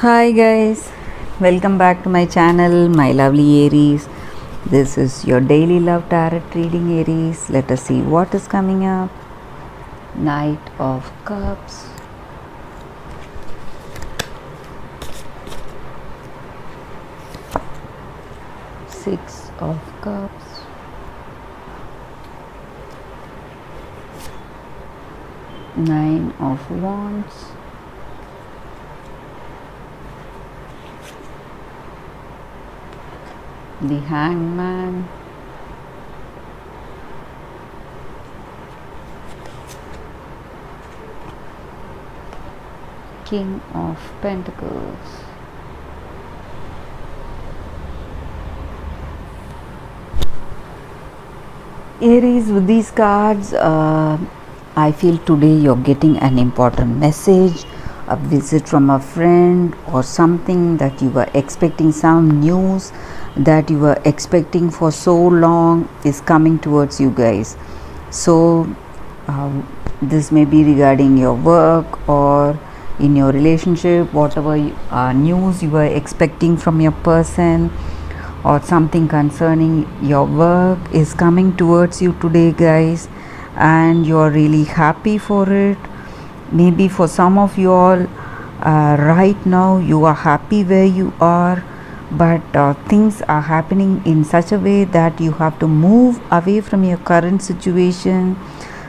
Hi guys, welcome back to my channel, my lovely Aries. This is your daily love tarot reading, Aries. Let us see what is coming up. Knight of Cups, Six of Cups, Nine of Wands, the Hangman, King of Pentacles. Aries, with these cards, I feel today you're getting an important message, a visit from a friend, or something that you were expecting, some news that you were expecting for so long is coming towards you guys. So, this may be regarding your work or in your relationship, whatever news you were expecting from your person or something concerning your work is coming towards you today, guys, and you're really happy for it. Maybe for some of you all, right now you are happy where you are, but things are happening in such a way that you have to move away from your current situation.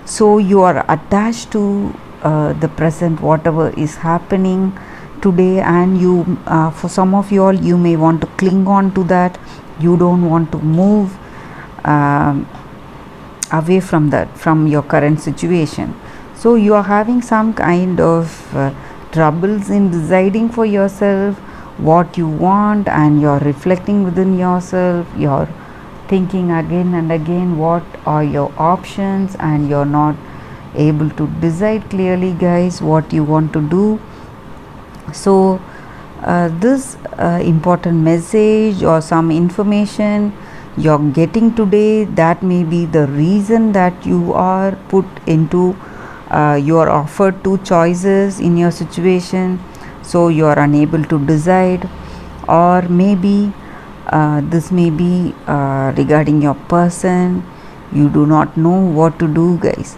So you are attached to the present, whatever is happening today, and you for some of you all, you may want to cling on to that. You don't want to move away from that, from your current situation. So you are having some kind of troubles in deciding for yourself what you want, and you're reflecting within yourself. You're thinking again and again what are your options, and you're not able to decide clearly, guys, what you want to do. So this important message or some information you're getting today, that may be the reason that you are put into you are offered two choices in your situation, so you are unable to decide. Or maybe this may be regarding your person, you do not know what to do, guys.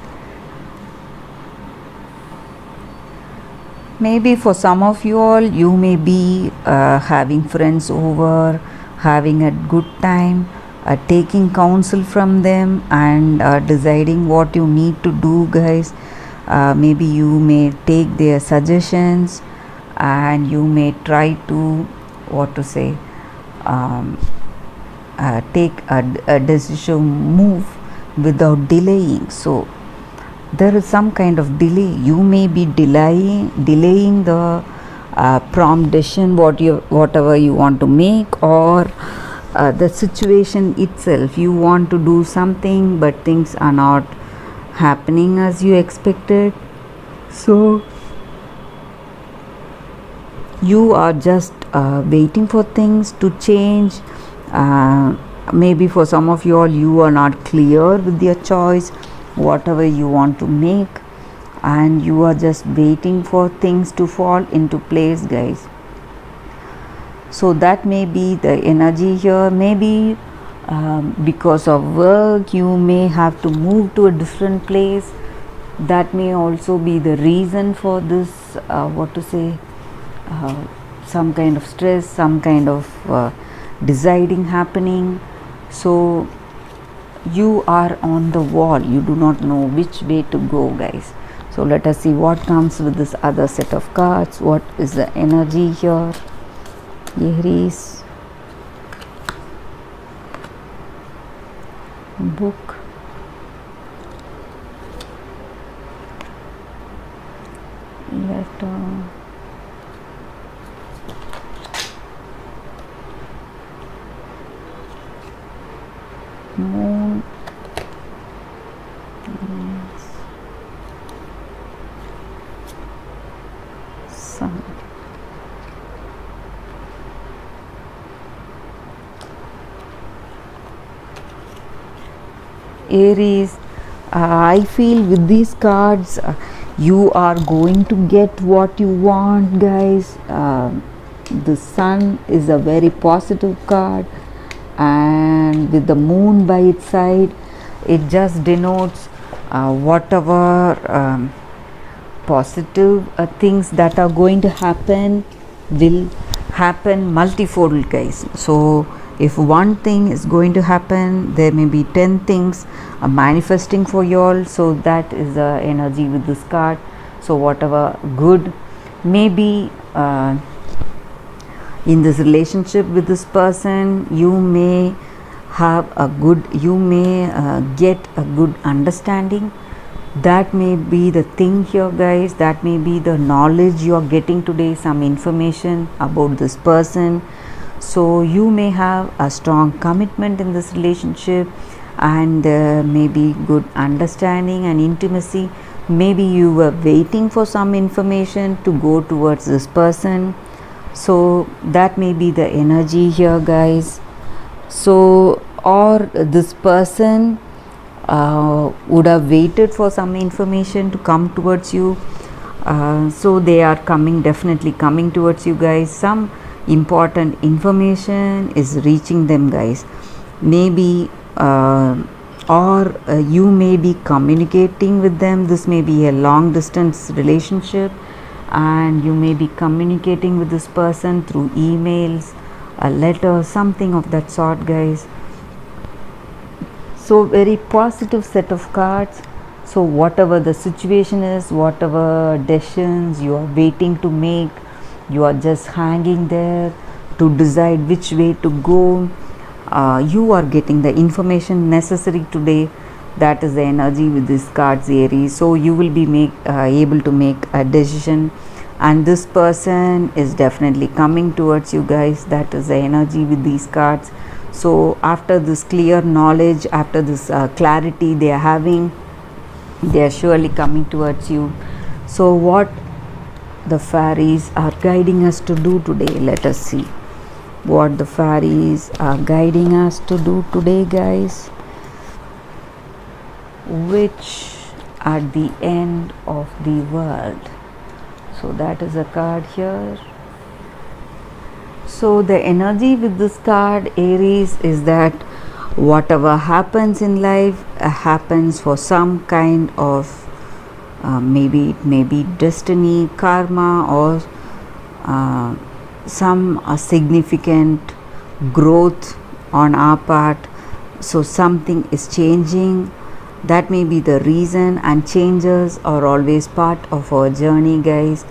Maybe for some of you all, you may be having friends over, having a good time, taking counsel from them, and deciding what you need to do, guys. Maybe you may take their suggestions, and you may try to, what to say, um, take a decision, move without delaying. So there is some kind of delay. You may be delaying the prompt decision, whatever you want to make, or the situation itself. You want to do something, but things are not happening as you expected. So you are just waiting for things to change. Maybe for some of you all, you are not clear with your choice, whatever you want to make, and you are just waiting for things to fall into place, guys. So that may be the energy here. Maybe because of work you may have to move to a different place. That may also be the reason for this, what to say, some kind of stress, some kind of deciding happening. So you are on the wall, you do not know which way to go, guys. So let us see what comes with this other set of cards. What is the energy here, Aries? Book, letter, moon, sun. Aries, I feel with these cards you are going to get what you want, guys. the sun is a very positive card, and with the moon by its side, it just denotes whatever positive things that are going to happen will happen multifold, guys. So if one thing is going to happen, there may be 10 things manifesting for you all. So that is the energy with this card. So whatever good may be in this relationship with this person, you may have a good, you may get a good understanding. That may be the thing here, guys. That may be the knowledge you are getting today, some information about this person. So you may have a strong commitment in this relationship, and maybe good understanding and intimacy. Maybe you were waiting for some information to go towards this person. So that may be the energy here, guys. So or this person would have waited for some information to come towards you. So they are coming, definitely coming towards you, guys. Some important information is reaching them, guys. Maybe or you may be communicating with them. This may be a long distance relationship, and you may be communicating with this person through emails, a letter, something of that sort, guys. So very positive set of cards. So whatever the situation is, whatever decisions you are waiting to make, you are just hanging there to decide which way to go. You are getting the information necessary today. That is the energy with these cards, Aries. So you will be able to make a decision, and this person is definitely coming towards you, guys. That is the energy with these cards. So after this clear knowledge, after this clarity they are having, they are surely coming towards you. So what the fairies are guiding us to do today, let us see what the fairies are guiding us to do today, guys. Which at the end of the world. So that is a card here. So the energy with this card, Aries, is that whatever happens in life happens for some kind of maybe it may be destiny, karma, or some significant growth on our part. So something is changing. That may be the reason, and changes are always part of our journey, guys.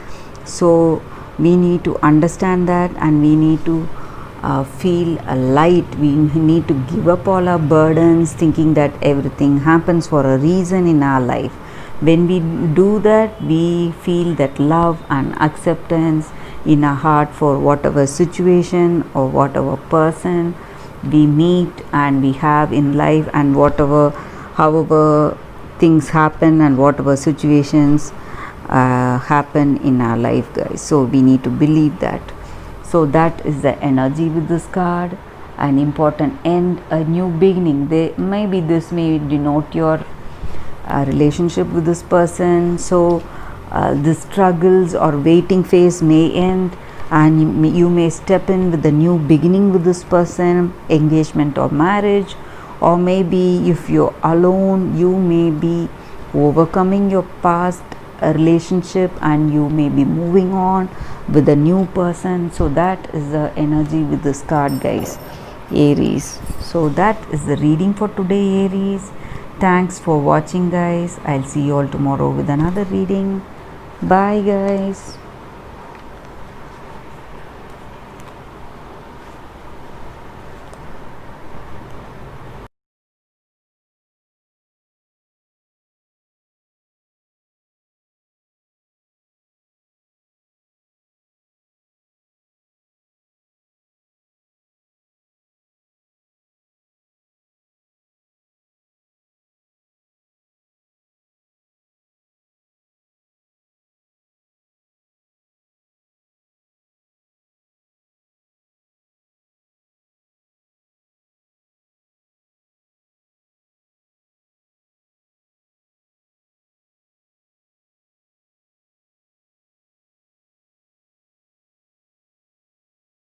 So we need to understand that, and we need to feel light. We need to give up all our burdens, thinking that everything happens for a reason in our life. When we do that, we feel that love and acceptance in our heart for whatever situation or whatever person we meet and we have in life, and whatever, however things happen and whatever situations happen in our life, guys. So we need to believe that. So that is the energy with this card. An important end, a new beginning. Maybe this may denote your relationship with this person. So the struggles or waiting phase may end, and you may step in with a new beginning with this person, engagement or marriage. Or maybe if you're alone, you may be overcoming your past relationship and you may be moving on with a new person. So that is the energy with this card, guys, Aries. So that is the reading for today, Aries. Thanks for watching, guys. I'll see you all tomorrow with another reading. Bye, guys.